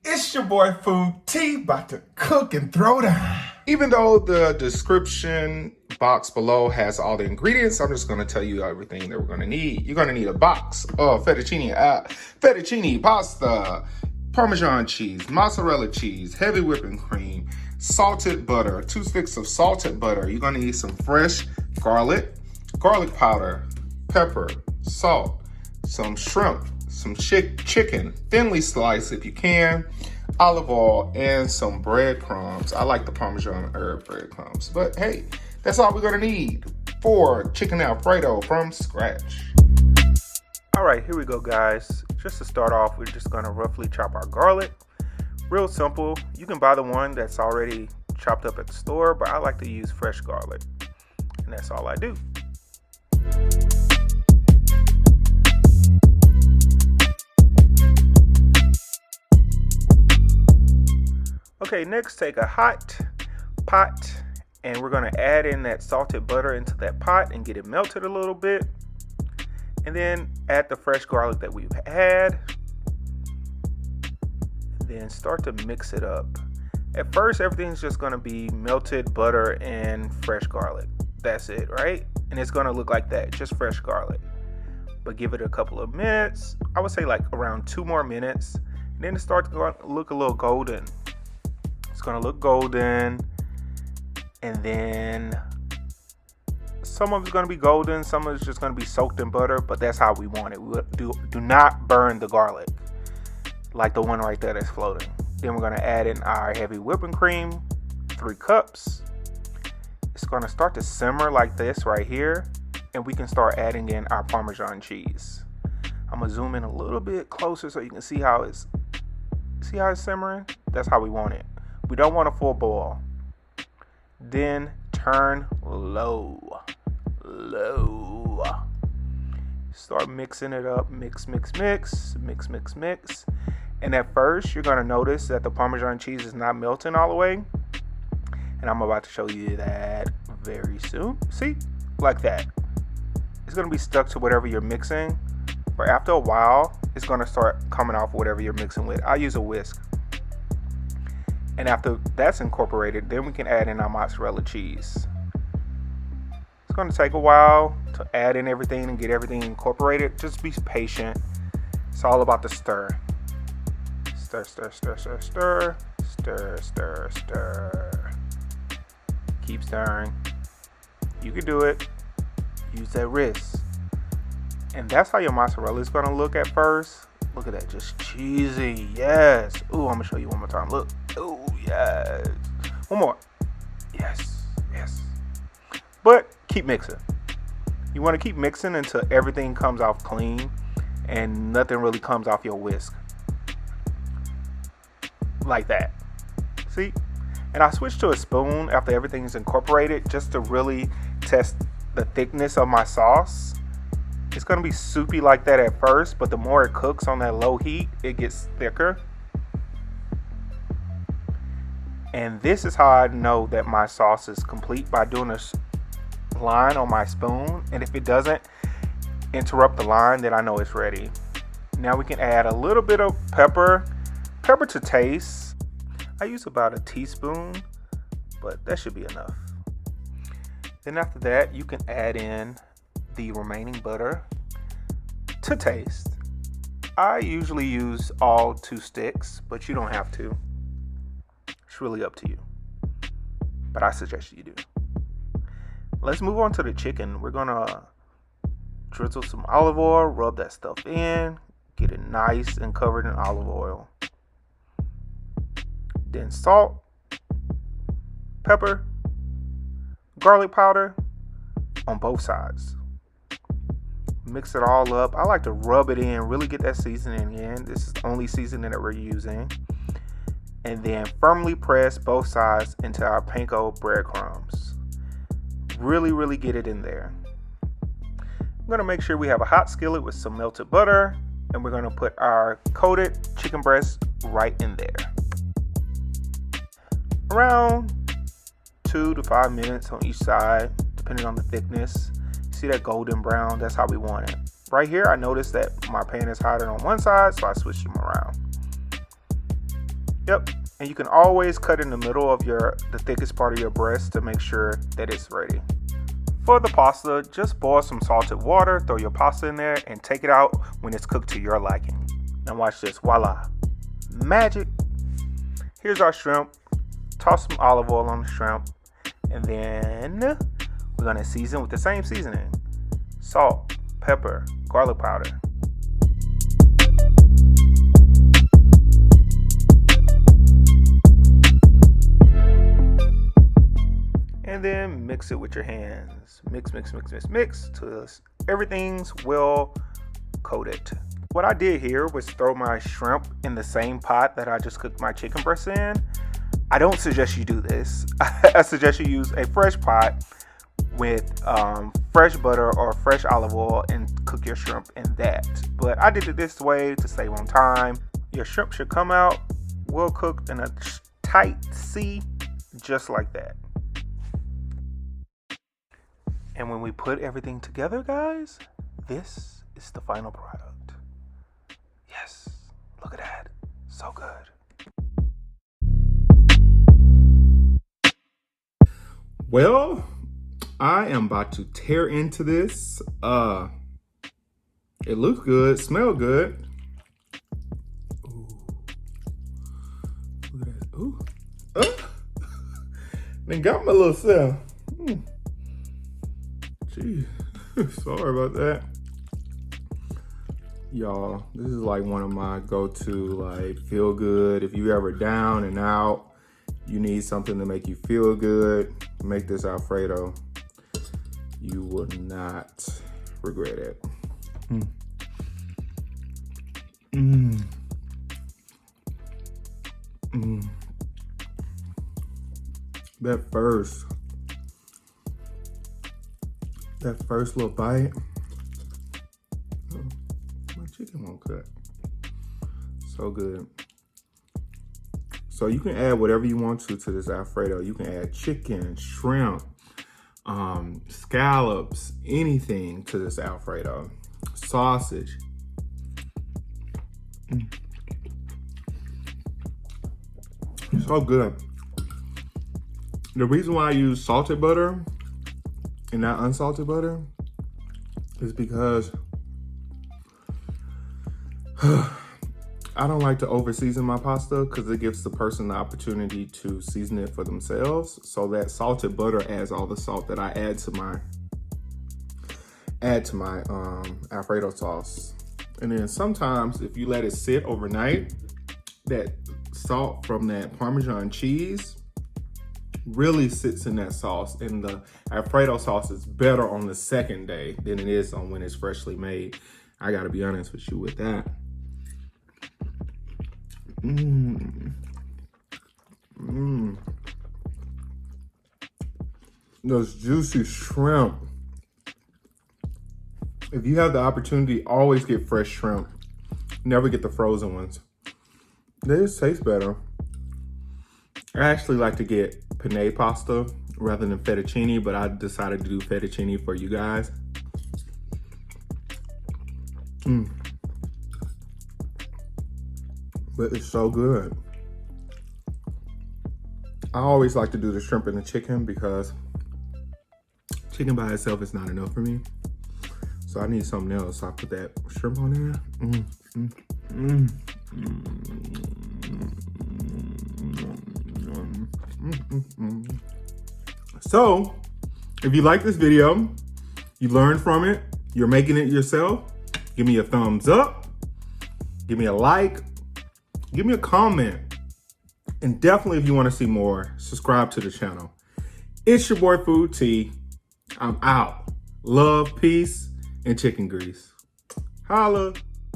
It's your boy Food T, about to cook and throw down. Even though the description box below has all the ingredients, I'm just going to tell you everything that we're going to need. You're going to need a box of fettuccine pasta, Parmesan cheese, mozzarella cheese, heavy whipping cream, salted butter, 2 sticks of salted butter. You're going to need some fresh garlic powder, pepper, salt, some shrimp, some chicken, thinly sliced if you can, olive oil, and some breadcrumbs. I like the Parmesan herb breadcrumbs, but hey, that's all we're gonna need for chicken Alfredo from scratch. All right, here we go, guys. Just to start off, we're just gonna roughly chop our garlic. Real simple. You can buy the one that's already chopped up at the store, but I like to use fresh garlic, and that's all I do. Okay, next take a hot pot and we're gonna add in that salted butter into that pot and get it melted a little bit. And then add the fresh garlic that we've had. And then start to mix it up. At first, everything's just gonna be melted butter and fresh garlic. That's it, right? And it's gonna look like that, just fresh garlic. But give it a couple of minutes. I would say like around 2 more minutes. And then it starts to look a little golden. It's gonna look golden, and then some of it's gonna be golden, some of it's just gonna be soaked in butter, but that's how we want it. We do not burn the garlic like the one right there that's floating. Then we're gonna add in our heavy whipping cream, 3 cups. It's gonna start to simmer like this right here, and we can start adding in our Parmesan cheese. I'm gonna zoom in a little bit closer so you can see how it's simmering. That's how we want it. We don't want a full boil. Then turn low. Start mixing it up. Mix. And at first, you're going to notice that the Parmesan cheese is not melting all the way. And I'm about to show you that very soon. See? Like that. It's going to be stuck to whatever you're mixing. But after a while, it's going to start coming off whatever you're mixing with. I use a whisk. And after that's incorporated, then we can add in our mozzarella cheese. It's going to take a while to add in everything and get everything incorporated. Just be patient. It's all about the stir. Stir. Keep stirring. You can do it. Use that wrist. And that's how your mozzarella is going to look at first. Look at that, just cheesy. Yes. Ooh, I'm gonna show you one more time. Look. Ooh, yes. One more. Yes. But keep mixing. You want to keep mixing until everything comes off clean and nothing really comes off your whisk. Like that. See? And I switched to a spoon after everything's incorporated just to really test the thickness of my sauce. It's going to be soupy like that at first, but the more it cooks on that low heat, it gets thicker. And this is how I know that my sauce is complete, by doing a line on my spoon. And if it doesn't interrupt the line, then I know it's ready. Now we can add a little bit of pepper to taste. I use about a teaspoon, but that should be enough. Then after that, you can add in the remaining butter to taste. I usually use all 2 sticks, but you don't have to. It's really up to you. But I suggest you do. Let's move on to the chicken. We're gonna drizzle some olive oil, rub that stuff in, get it nice and covered in olive oil. Then salt, pepper, garlic powder on both sides. Mix it all up. I like to rub it in, really get that seasoning in. This is the only seasoning that we're using. And then firmly press both sides into our Panko breadcrumbs. Really get it in there. I'm going to make sure we have a hot skillet with some melted butter, and we're going to put our coated chicken breast right in there. Around 2 to 5 minutes on each side, depending on the thickness. See that golden brown? That's how we want it. Right here, I noticed that my pan is hotter on one side, so I switched them around. Yep, and you can always cut in the middle of the thickest part of your breast to make sure that it's ready. For the pasta, just boil some salted water, throw your pasta in there, and take it out when it's cooked to your liking. Now watch this, voila, magic. Here's our shrimp. Toss some olive oil on the shrimp, and then we're gonna season with the same seasoning: salt, pepper, garlic powder. And then mix it with your hands. Mix till everything's well coated. What I did here was throw my shrimp in the same pot that I just cooked my chicken breast in. I don't suggest you do this. I suggest you use a fresh pot with fresh butter or fresh olive oil and cook your shrimp in that. But I did it this way to save on time. Your shrimp should come out well cooked in a tight C, just like that. And when we put everything together, guys, this is the final product. Yes, look at that. So good. Well, I am about to tear into this. It looks good, smells good. Ooh. Look at that. Ooh. Then got my little self. Gee, sorry about that. Y'all, this is like one of my go-to, like, feel good. If you ever down and out, you need something to make you feel good, make this Alfredo. You will not regret it. That first little bite. Oh, my chicken won't cut. So good. So you can add whatever you want to this Alfredo. You can add chicken, shrimp, scallops, anything to this Alfredo. Sausage. So good. The reason why I use salted butter and not unsalted butter is because I don't like to over season my pasta because it gives the person the opportunity to season it for themselves. So that salted butter adds all the salt that I add to my Alfredo sauce. And then sometimes if you let it sit overnight, that salt from that Parmesan cheese really sits in that sauce, and the Alfredo sauce is better on the second day than it is on when it's freshly made. I gotta be honest with you with that. Those juicy shrimp. If you have the opportunity, always get fresh shrimp. Never get the frozen ones. They just taste better. I actually like to get penne pasta rather than fettuccine, but I decided to do fettuccine for you guys. But it's so good. I always like to do the shrimp and the chicken because chicken by itself is not enough for me. So I need something else. So I put that shrimp on there. So, if you like this video, you learned from it, you're making it yourself, give me a thumbs up, give me a like, give me a comment, and definitely if you want to see more, subscribe to the channel. It's your boy Food T. I'm out. Love, peace, and chicken grease. Holla.